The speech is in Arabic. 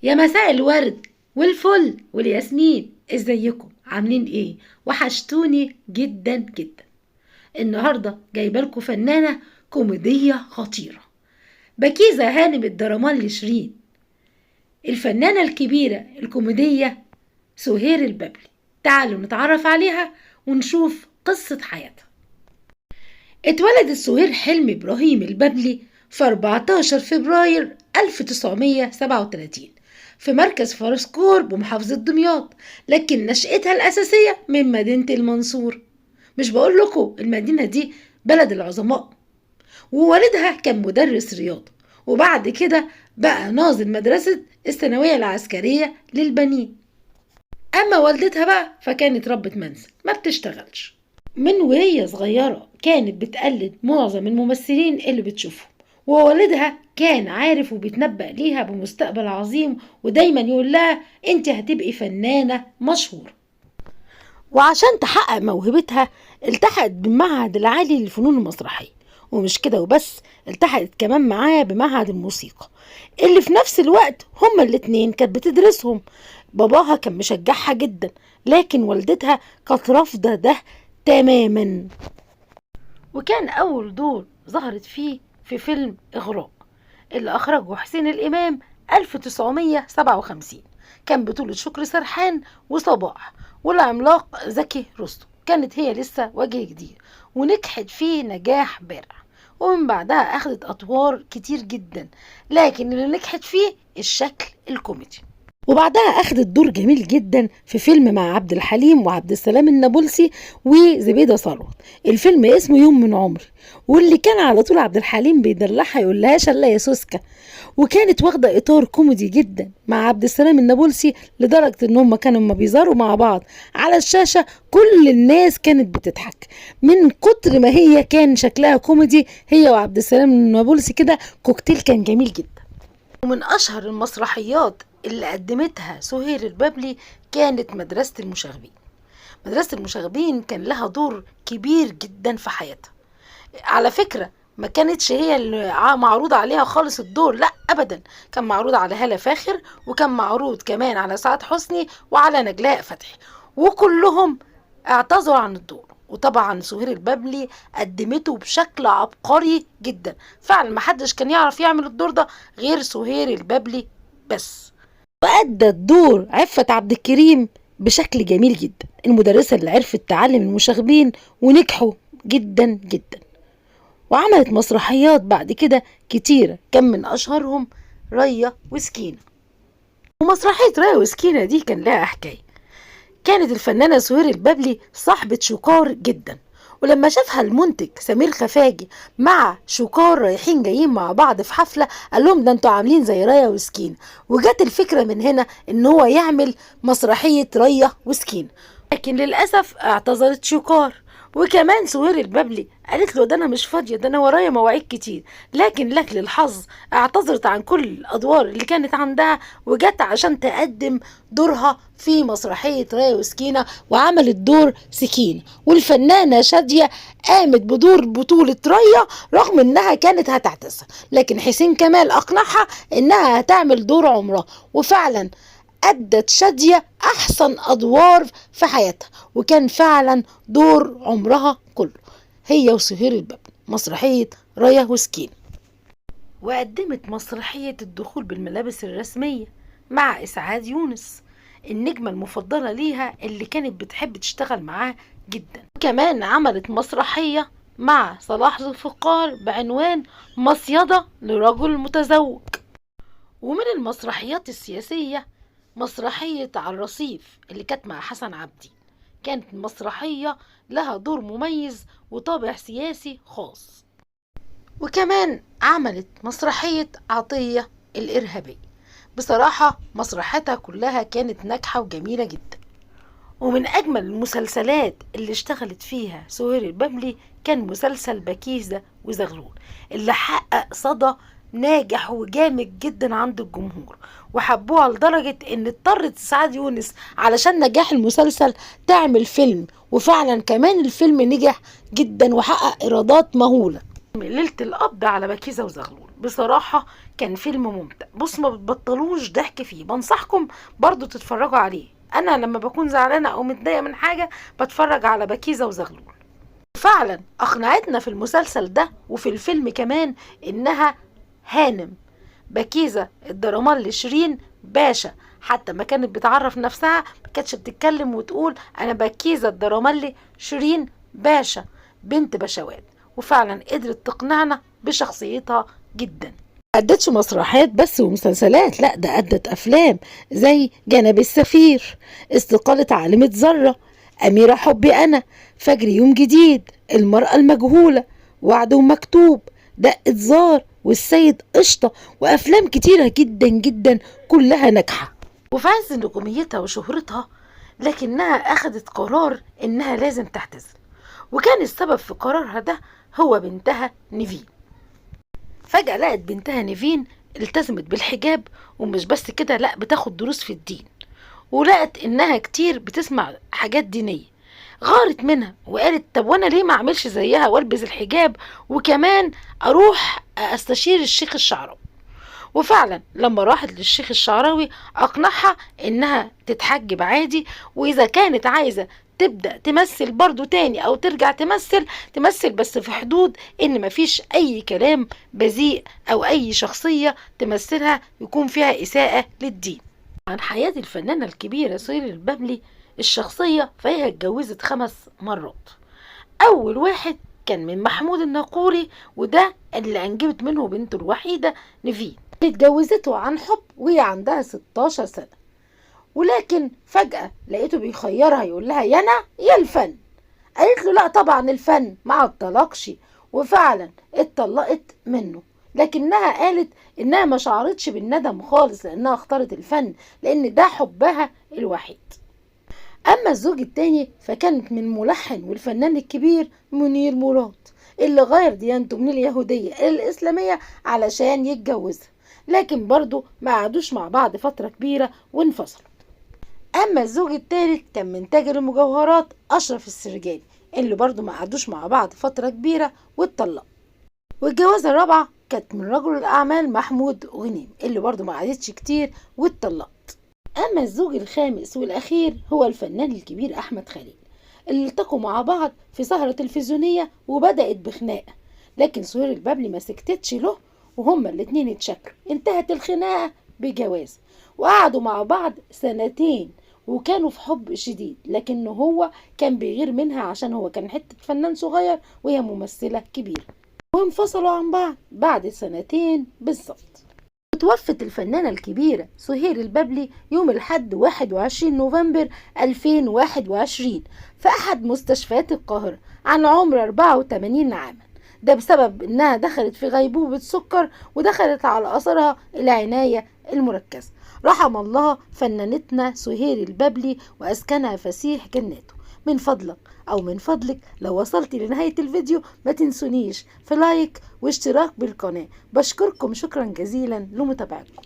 يا مساء الورد والفل والياسمين، ازيكم عاملين ايه؟ وحشتوني جدا جدا. النهارده جايبالكم فنانه كوميديه خطيره، بكيزه هانم الدرامالي شيرين. الفنانه الكبيره الكوميديه سهير البابلي. تعالوا نتعرف عليها ونشوف قصه حياتها. اتولدت سهير حلمي إبراهيم البابلي في 14 فبراير 1937 في مركز فرسكور بمحافظة دمياط، لكن نشأتها الأساسية من مدينة المنصور. مش بقول لكم المدينة دي بلد العظماء. ووالدها كان مدرس رياضة، وبعد كده بقى ناظر مدرسة الثانوية العسكرية للبنين. أما والدتها بقى فكانت ربة منزل ما بتشتغلش. من وهي صغيرة كانت بتقلد معظم الممثلين اللي بتشوفهم، ووالدها كان عارف وبيتنبأ ليها بمستقبل عظيم، ودايما يقول لها انت هتبقي فنانة مشهورة. وعشان تحقق موهبتها التحقت بالمعهد العالي للفنون المسرحية، ومش كده وبس، التحقت كمان معاه بمعهد الموسيقى اللي في نفس الوقت هما الاتنين كانت بتدرسهم. باباها كان مشجعها جدا، لكن والدتها كانت رافضة ده تماما. وكان أول دور ظهرت فيه في فيلم إغراء اللي أخرجه حسين الإمام 1957، كان بطولة شكري سرحان وصباح والعملاق زكي رستم. كانت هي لسه وجه جديد ونجحت فيه نجاح بارع، ومن بعدها أخذت أدوار كتير جدا، لكن اللي نجحت فيه الشكل الكوميدي. وبعدها أخذت دور جميل جدا في فيلم مع عبد الحليم وعبد السلام النابلسي وزبيدة ثروت. الفيلم اسمه يوم من عمري، واللي كان على طول عبد الحليم بيدلعها يقول لها شلا يا سوسكا. وكانت واخدة إطار كوميدي جدا مع عبد السلام النابلسي، لدرجة إن هم كانوا ما بيظهروا مع بعض على الشاشة كل الناس كانت بتضحك من كتر ما هي كان شكلها كوميدي، هي وعبد السلام النابلسي كده كوكتيل كان جميل جدا. ومن أشهر المسرحيات اللي قدمتها سهير البابلي كانت مدرسة المشاغبين. مدرسة المشاغبين كان لها دور كبير جدا في حياتها. على فكرة ما كانتش هي اللي معروض عليها خالص الدور، لا أبدا، كان معروض على هالة فاخر، وكان معروض كمان على سعاد حسني وعلى نجلاء فتحي، وكلهم اعتذروا عن الدور. وطبعا سهير البابلي قدمته بشكل عبقري جدا، فعلا محدش كان يعرف يعمل الدور ده غير سهير البابلي بس. وأدت دور عفت عبد الكريم بشكل جميل جدا، المدرسة اللي عرفت تعلم المشاغبين ونجحوا جدا جدا. وعملت مسرحيات بعد كده كتيرة، كان من أشهرهم ريا وسكينة. ومسرحية ريا وسكينة دي كان لها حكاية. كانت الفنانة سهير البابلي صاحبة شوكار جدا، ولما شافها المنتج سمير خفاجي مع شوكار رايحين جايين مع بعض في حفلة، قال لهم ده انتوا عاملين زي ريا وسكينة. وجات الفكرة من هنا ان هو يعمل مسرحية ريا وسكينة، لكن للأسف اعتذرت شوكار. وكمان سهير البابلي قالت له ده انا مش فاضيه، ده انا ورايا مواعيد كتير، لكن لك للحظ اعتذرت عن كل الادوار اللي كانت عندها، وجت عشان تقدم دورها في مسرحيه ريا وسكينه، وعملت دور سكينه. والفنانه شاديه قامت بدور بطوله ريا رغم انها كانت هتعتذر، لكن حسين كمال اقنعها انها هتعمل دور عمرها، وفعلا أدت شادية أحسن أدوار في حياتها، وكان فعلا دور عمرها كله هي وسهير البابلي، مسرحية ريا وسكين. وقدمت مسرحية الدخول بالملابس الرسمية مع إسعاد يونس، النجمة المفضلة ليها اللي كانت بتحب تشتغل معاه جدا. كمان عملت مسرحية مع صلاح ذو الفقار بعنوان مصيدة لرجل متزوج. ومن المسرحيات السياسية مسرحية على الرصيف اللي كانت مع حسن عبدي، كانت مسرحية لها دور مميز وطابع سياسي خاص. وكمان عملت مسرحية عطية الإرهابية. بصراحة مسرحياتها كلها كانت ناجحة وجميلة جدا. ومن أجمل المسلسلات اللي اشتغلت فيها سهير البابلي كان مسلسل بكيزة وزغلول، اللي حقق صدى ناجح وجامد جدا عند الجمهور، وحبوها لدرجة ان اضطرت سعاد يونس علشان نجاح المسلسل تعمل فيلم، وفعلا كمان الفيلم نجح جدا وحقق ايرادات مهولة. ليلة القبض على بكيزة وزغلول بصراحة كان فيلم ممتع، بص ما بتبطلوش ضحك فيه، بنصحكم برضو تتفرجوا عليه. انا لما بكون زعلانه او متضايقه من حاجه بتفرج على بكيزه وزغلول. فعلا اقنعتنا في المسلسل ده وفي الفيلم كمان انها هانم. بكيزة الدرامالي شيرين باشا، حتى ما كانت بتعرف نفسها ما كانتش بتتكلم وتقول انا بكيزة الدرامالي شيرين باشا، بنت بشوات. وفعلا قدرت تقنعنا بشخصيتها جدا. أدتش مسرحيات بس ومسلسلات، لا ده أدت أفلام زي جناب السفير، استقالة عالمة ذرة، أميرة حبي أنا، فجر يوم جديد، المرأة المجهولة، وعد ومكتوب، دقة زار، والسيد قشطة، وأفلام كتيرة جدا جدا كلها ناجحة. وفي عز نجوميتها وشهرتها لكنها أخدت قرار إنها لازم تعتزل، وكان السبب في قرارها ده هو بنتها نيفين. فجأة لقت بنتها نيفين التزمت بالحجاب، ومش بس كده لا بتاخد دروس في الدين، ولقت انها كتير بتسمع حاجات دينية. غارت منها وقالت طب وانا ليه ما اعملش زيها والبس الحجاب وكمان اروح استشير الشيخ الشعراوي. وفعلا لما راحت للشيخ الشعراوي اقنعها انها تتحجب عادي، واذا كانت عايزة تبدأ تمثل برضو تاني او ترجع تمثل بس في حدود ان مفيش اي كلام بذيء او اي شخصية تمثلها يكون فيها اساءة للدين. عن حياة الفنانة الكبيرة سهير البابلي الشخصية، فهي اتجوزت 5 مرات. اول واحد كان من محمود الناقوري، وده اللي انجبت منه بنته الوحيدة نيفين، اتجوزته عن حب وهي عندها 16 سنة. ولكن فجأة لقيته بيخيرها يقول لها يا انا يا الفن. قالت له لا طبعا الفن، ما اتطلقش، وفعلا اتطلقت منه. لكنها قالت انها ما شعرتش بالندم خالص لانها اختارت الفن، لان ده حبها الوحيد. اما الزوج التاني فكانت من الملحن والفنان الكبير منير مراد، اللي غير ديانته من اليهودية الى الاسلامية علشان يتجوزها، لكن برضو ما قعدوش مع بعض فترة كبيرة وانفصلوا. اما الزوج الثالث كان من تاجر المجوهرات اشرف السرجاني، اللي برضو ما قعدوش مع بعض فترة كبيرة واتطلقوا. والجوازة الرابعة كانت من رجل الاعمال محمود غنيم، اللي برضو ما قعدتش كتير واتطلقت. اما الزوج الخامس والاخير هو الفنان الكبير احمد خليل، اللي التقوا مع بعض في سهرة تلفزيونية وبدأت بخناقة، لكن سهير البابلي ما سكتتش له، وهما الاتنين اتشكلوا، انتهت الخناقة بجواز، وقعدوا مع بعض 2 سنين وكانوا في حب شديد، لكنه هو كان بيغير منها عشان هو كان حتة فنان صغير وهي ممثلة كبيرة، وانفصلوا عن بعض بعد 2 بالظبط. توفت الفنانة الكبيرة سهير البابلي يوم الأحد 21 نوفمبر 2021 في أحد مستشفيات القاهرة عن عمر 84 عاما، ده بسبب إنها دخلت في غيبوبة سكر ودخلت على أثرها العناية المركزة. رحم الله فنانتنا سهير البابلي وأسكنها فسيح جناته. من فضلك أو من فضلك لو وصلت لنهاية الفيديو ما تنسونيش في لايك واشتراك بالقناة. بشكركم شكرا جزيلا لمتابعتكم.